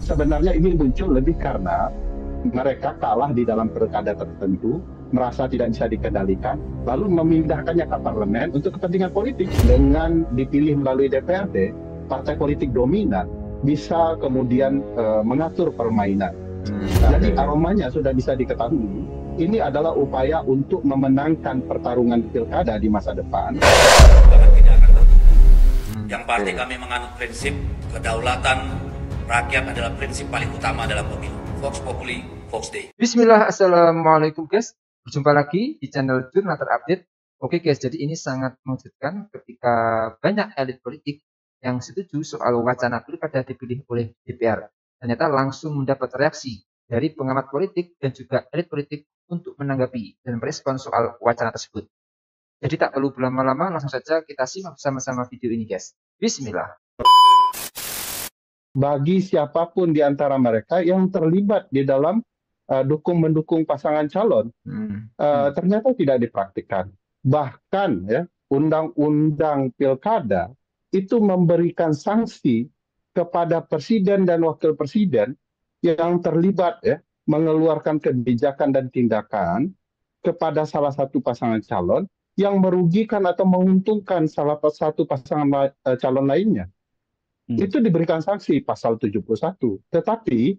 sebenarnya ini muncul lebih karena mereka kalah di dalam pilkada tertentu, merasa tidak bisa dikendalikan, lalu memindahkannya ke parlemen untuk kepentingan politik. Dengan dipilih melalui DPRD, partai politik dominan bisa kemudian mengatur permainan. Jadi aromanya sudah bisa diketahui, ini adalah upaya untuk memenangkan pertarungan pilkada di masa depan. Bahkan tidak akan tertutup. Yang pasti kami menganut prinsip kedaulatan rakyat adalah prinsip paling utama dalam pemilu. Vox Populi, Vox Dei. Bismillah, Assalamualaikum guys. Berjumpa lagi di channel Jurnal Terupdate. Oke guys, jadi ini sangat mengejutkan ketika banyak elit politik yang setuju soal wacana pilkada dipilih oleh DPR. Ternyata langsung mendapat reaksi dari pengamat politik dan juga elit politik untuk menanggapi dan merespon soal wacana tersebut. Jadi tak perlu berlama-lama, langsung saja kita simak bersama-sama video ini guys. Bismillah. Bagi siapapun di antara mereka yang terlibat di dalam mendukung pasangan calon, ternyata tidak dipraktikkan. Bahkan ya, undang-undang pilkada itu memberikan sanksi kepada presiden dan wakil presiden yang terlibat ya, mengeluarkan kebijakan dan tindakan kepada salah satu pasangan calon yang merugikan atau menguntungkan salah satu pasangan calon lainnya. Itu diberikan sanksi pasal 71. Tetapi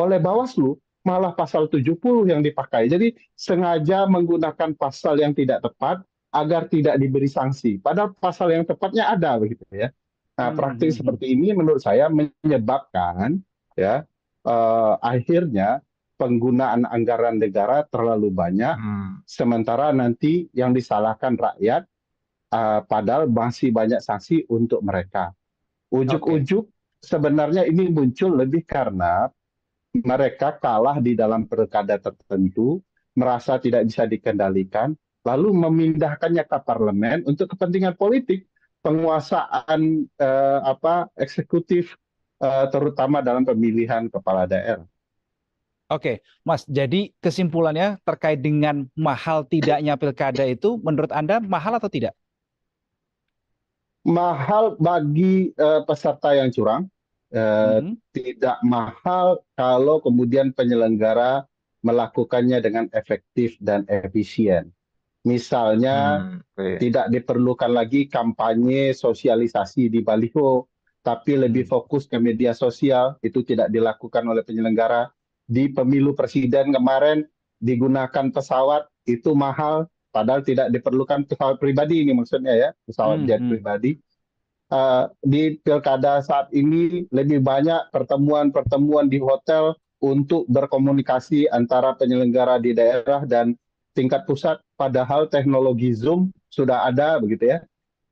oleh Bawaslu malah pasal 70 yang dipakai. Jadi sengaja menggunakan pasal yang tidak tepat agar tidak diberi sanksi. Padahal pasal yang tepatnya ada begitu ya. Nah, praktik seperti ini menurut saya menyebabkan ya akhirnya penggunaan anggaran negara terlalu banyak, sementara nanti yang disalahkan rakyat, padahal masih banyak sanksi untuk mereka. Ujuk-ujuk sebenarnya ini muncul lebih karena mereka kalah di dalam pilkada tertentu, merasa tidak bisa dikendalikan, lalu memindahkannya ke parlemen untuk kepentingan politik, penguasaan eksekutif, terutama dalam pemilihan kepala daerah. Oke, Mas, jadi kesimpulannya terkait dengan mahal tidaknya pilkada itu, menurut Anda mahal atau tidak? Mahal bagi peserta yang curang, tidak mahal kalau kemudian penyelenggara melakukannya dengan efektif dan efisien. Misalnya tidak diperlukan lagi kampanye sosialisasi di baliho, tapi lebih fokus ke media sosial, itu tidak dilakukan oleh penyelenggara. Di pemilu presiden kemarin digunakan pesawat, itu mahal, padahal tidak diperlukan pesawat pribadi ini maksudnya ya, pesawat jet pribadi. Di pilkada saat ini lebih banyak pertemuan-pertemuan di hotel untuk berkomunikasi antara penyelenggara di daerah dan tingkat pusat, padahal teknologi Zoom sudah ada begitu ya.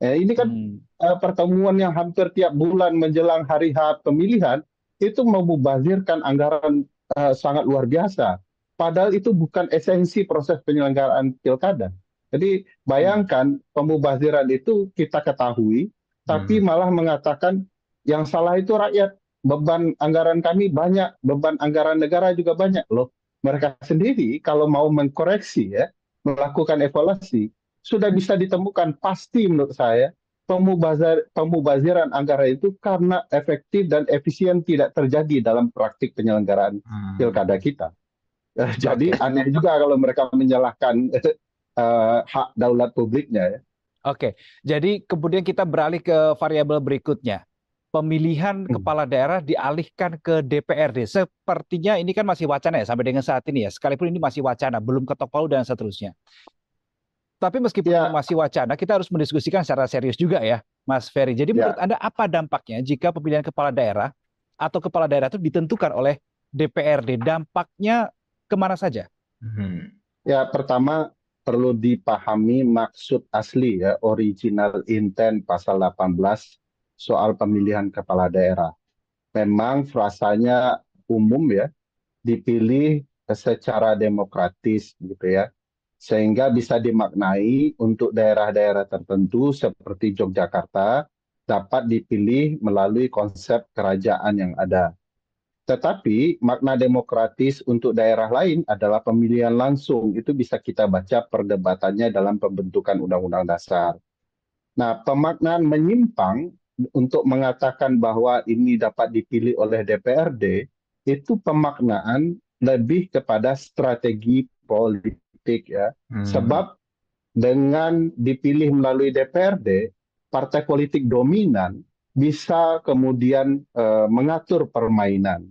Ini kan pertemuan yang hampir tiap bulan menjelang hari H pemilihan itu memubazirkan anggaran sangat luar biasa. Padahal itu bukan esensi proses penyelenggaraan pilkada. Jadi bayangkan pemubaziran itu kita ketahui, tapi malah mengatakan yang salah itu rakyat. Beban anggaran kami banyak, beban anggaran negara juga banyak loh. Mereka sendiri kalau mau mengkoreksi ya, melakukan evaluasi, sudah bisa ditemukan pasti menurut saya pemubaziran anggaran itu karena efektif dan efisien tidak terjadi dalam praktik penyelenggaraan pilkada kita. Jadi aneh juga kalau mereka menyalahkan hak daulat publiknya ya. Oke, jadi kemudian kita beralih ke variabel berikutnya. Pemilihan kepala daerah dialihkan ke DPRD. Sepertinya ini kan masih wacana ya sampai dengan saat ini ya. Sekalipun ini masih wacana, belum ketok palu dan seterusnya. Tapi meskipun masih wacana, kita harus mendiskusikan secara serius juga ya, Mas Ferry. Jadi menurut Anda apa dampaknya jika pemilihan kepala daerah atau kepala daerah itu ditentukan oleh DPRD? Dampaknya kemana saja? Ya, pertama perlu dipahami maksud asli ya, original intent pasal 18 soal pemilihan kepala daerah. Memang frasanya umum ya, dipilih secara demokratis gitu ya, sehingga bisa dimaknai untuk daerah-daerah tertentu seperti Yogyakarta dapat dipilih melalui konsep kerajaan yang ada. Tetapi makna demokratis untuk daerah lain adalah pemilihan langsung. Itu bisa kita baca perdebatannya dalam pembentukan Undang-Undang Dasar. Nah, pemaknaan menyimpang untuk mengatakan bahwa ini dapat dipilih oleh DPRD, itu pemaknaan lebih kepada strategi politik ya. Sebab dengan dipilih melalui DPRD, partai politik dominan bisa kemudian mengatur permainan.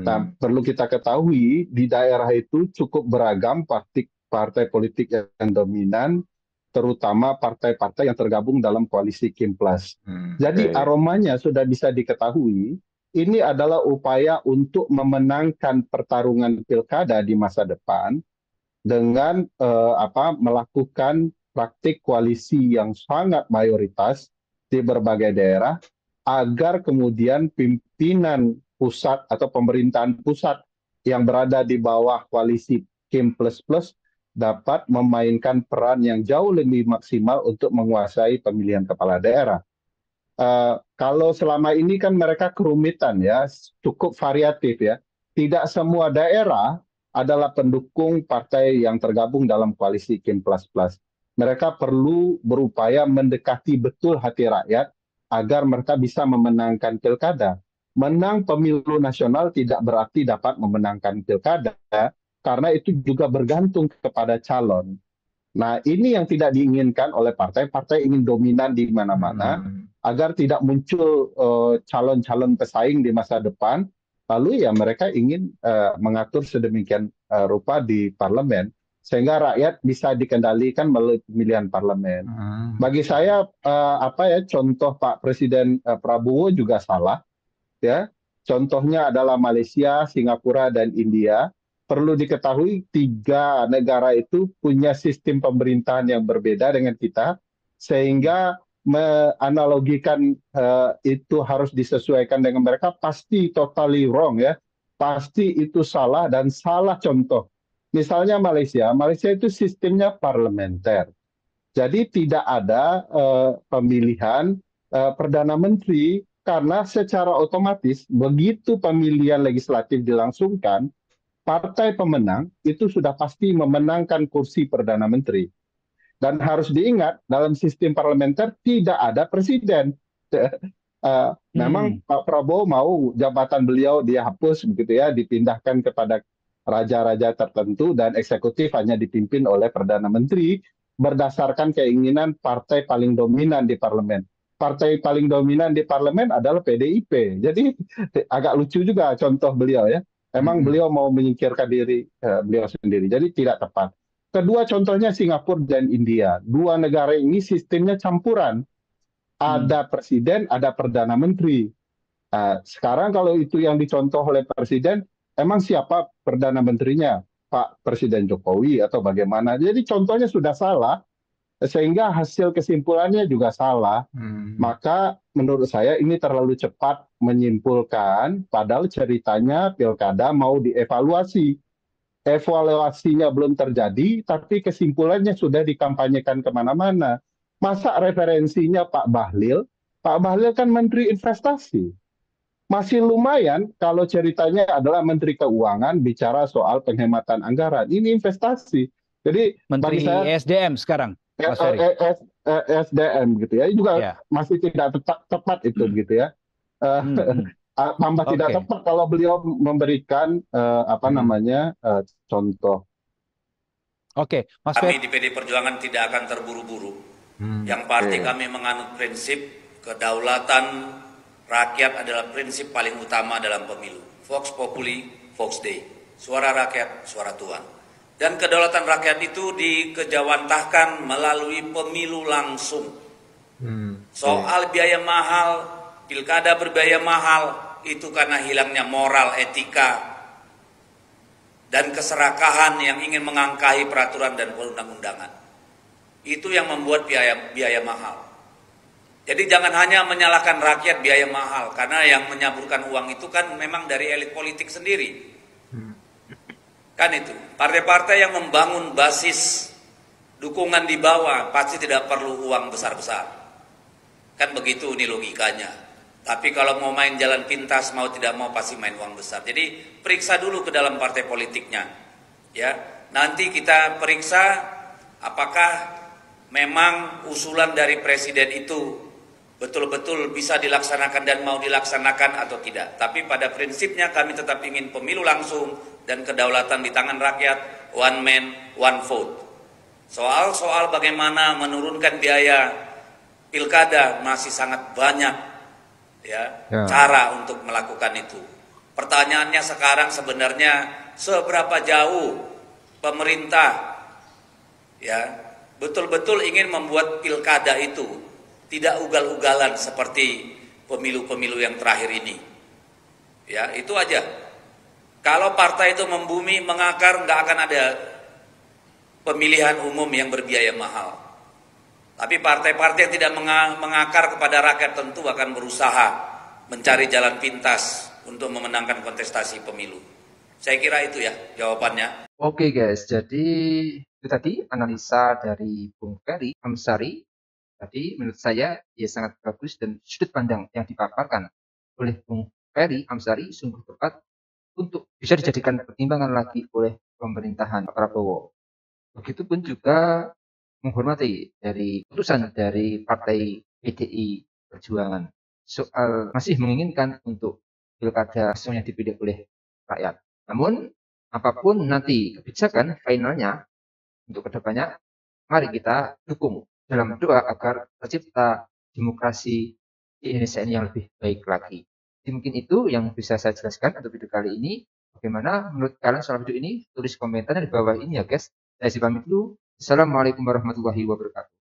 Nah, perlu kita ketahui di daerah itu cukup beragam partai politik yang dominan, terutama partai-partai yang tergabung dalam koalisi Kim Plus. Jadi aromanya sudah bisa diketahui, ini adalah upaya untuk memenangkan pertarungan pilkada di masa depan dengan melakukan praktik koalisi yang sangat mayoritas di berbagai daerah, agar kemudian pimpinan pusat atau pemerintahan pusat yang berada di bawah koalisi Kim Plus Plus dapat memainkan peran yang jauh lebih maksimal untuk menguasai pemilihan kepala daerah. Kalau selama ini kan mereka kerumitan ya, cukup variatif ya. Tidak semua daerah adalah pendukung partai yang tergabung dalam koalisi Kim Plus Plus. Mereka perlu berupaya mendekati betul hati rakyat agar mereka bisa memenangkan pilkada. Menang pemilu nasional tidak berarti dapat memenangkan pilkada, karena itu juga bergantung kepada calon. Nah, ini yang tidak diinginkan oleh partai-partai ingin dominan di mana-mana, agar tidak muncul calon-calon pesaing di masa depan, lalu ya mereka ingin mengatur sedemikian rupa di parlemen, sehingga rakyat bisa dikendalikan melalui pemilihan parlemen. Bagi saya, contoh Pak Presiden Prabowo juga salah, ya. Contohnya adalah Malaysia, Singapura, dan India. Perlu diketahui 3 negara itu punya sistem pemerintahan yang berbeda dengan kita, sehingga menganalogikan itu harus disesuaikan dengan mereka pasti totally wrong ya, pasti itu salah dan salah contoh. Misalnya Malaysia itu sistemnya parlementer, jadi tidak ada pemilihan perdana menteri, karena secara otomatis begitu pemilihan legislatif dilangsungkan, partai pemenang itu sudah pasti memenangkan kursi Perdana Menteri. Dan harus diingat, dalam sistem parlementer tidak ada presiden. Memang Pak Prabowo mau jabatan beliau dihapus, begitu ya, dipindahkan kepada raja-raja tertentu, dan eksekutif hanya dipimpin oleh Perdana Menteri berdasarkan keinginan partai paling dominan di parlemen. Partai paling dominan di parlemen adalah PDIP. Jadi agak lucu juga contoh beliau ya. Emang beliau mau menyingkirkan diri beliau sendiri, jadi tidak tepat. Kedua contohnya Singapura dan India. 2 negara ini sistemnya campuran. Ada presiden, ada perdana menteri. Sekarang kalau itu yang dicontoh oleh presiden, emang siapa perdana menterinya? Pak Presiden Jokowi atau bagaimana? Jadi contohnya sudah salah, sehingga hasil kesimpulannya juga salah. Maka menurut saya ini terlalu cepat menyimpulkan, padahal ceritanya pilkada mau dievaluasi. Evaluasinya belum terjadi, tapi kesimpulannya sudah dikampanyekan kemana-mana. Masa referensinya Pak Bahlil kan Menteri Investasi. Masih lumayan kalau ceritanya adalah Menteri Keuangan bicara soal penghematan anggaran. Ini investasi. Jadi Menteri bagi saya, SDM sekarang, Mas Ferry. SDM gitu ya, juga masih tidak tepat itu gitu ya. Tambah tidak tepat kalau beliau memberikan contoh. Oke, Mas Kami Ferry. di PD Perjuangan tidak akan terburu-buru. Yang pasti kami menganut prinsip kedaulatan rakyat adalah prinsip paling utama dalam pemilu. Vox Populi, Vox Dei. Suara rakyat, suara Tuhan. Dan kedaulatan rakyat itu dikejawantahkan melalui pemilu langsung. Soal biaya mahal, pilkada berbiaya mahal, itu karena hilangnya moral, etika, dan keserakahan yang ingin mengangkahi peraturan dan perundang-undangan. Itu yang membuat biaya mahal. Jadi jangan hanya menyalahkan rakyat biaya mahal, karena yang menyaburkan uang itu kan memang dari elit politik sendiri. Kan itu, partai-partai yang membangun basis dukungan di bawah pasti tidak perlu uang besar-besar. Kan begitu ini logikanya. Tapi kalau mau main jalan pintas, mau tidak mau pasti main uang besar. Jadi periksa dulu ke dalam partai politiknya. Ya, nanti kita periksa apakah memang usulan dari presiden itu betul-betul bisa dilaksanakan dan mau dilaksanakan atau tidak. Tapi pada prinsipnya kami tetap ingin pemilu langsung dan kedaulatan di tangan rakyat, one man, one vote. Soal-soal bagaimana menurunkan biaya pilkada masih sangat banyak ya cara untuk melakukan itu. Pertanyaannya sekarang sebenarnya seberapa jauh pemerintah ya betul-betul ingin membuat pilkada itu tidak ugal-ugalan seperti pemilu-pemilu yang terakhir ini. Ya, itu aja. Kalau partai itu membumi, mengakar, nggak akan ada pemilihan umum yang berbiaya mahal. Tapi partai-partai yang tidak mengakar kepada rakyat tentu akan berusaha mencari jalan pintas untuk memenangkan kontestasi pemilu. Saya kira itu ya jawabannya. Oke guys, jadi itu tadi analisa dari Bung Ferry Amsari. Tadi menurut saya ya sangat bagus dan sudut pandang yang dipaparkan oleh Bung Ferry Amsari sungguh tepat untuk bisa dijadikan pertimbangan lagi oleh pemerintahan Pak Prabowo. Begitupun juga menghormati dari putusan dari Partai PDI Perjuangan soal masih menginginkan untuk pilkada langsung yang dipilih oleh rakyat. Namun apapun nanti kebijakan finalnya untuk kedepannya, mari kita dukung dalam doa agar tercipta demokrasi di Indonesia ini yang lebih baik lagi. Jadi mungkin itu yang bisa saya jelaskan untuk video kali ini. Bagaimana menurut kalian soal video ini? Tulis komentar di bawah ini ya guys. Saya pamit dulu. Assalamualaikum warahmatullahi wabarakatuh.